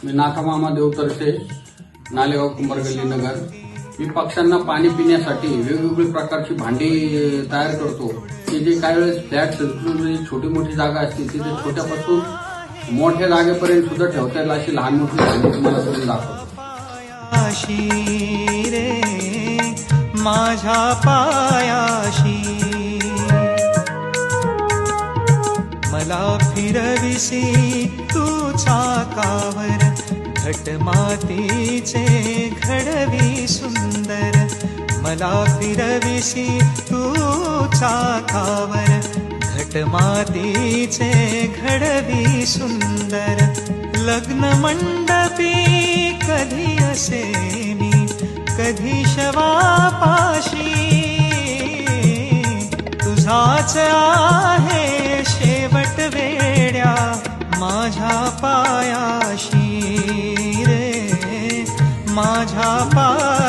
मी नाथामामा देवतर्फे नालेगाव कुंभारगल्ली नगर. मी पक्ष्यांना पाणी पिण्यासाठी वेगवेगळी प्रकारची भांडी तयार करतो. की जे काही वेळेस फ्लॅट संस्कृती छोटी मोठी जागा असते तिथे छोट्यापासून मोठ्या जागेपर्यंत सुद्धा ठेवता येईल अशी लहान मोठी भांडी तुम्हाला करून दाखवतो. रे माझ्या पायाशी मला फिरविसी तू चाकावर घट मातीचे घडवी सुंदर. मला फिरविसी तू चाकावर घट मातीचे घडवी सुंदर. लग्न मंडपी कधी असे मी कधी शवापाशी तुझाच आहे शेवट वेड्या माझ्या पायाशी रे माझ्या पायाशी.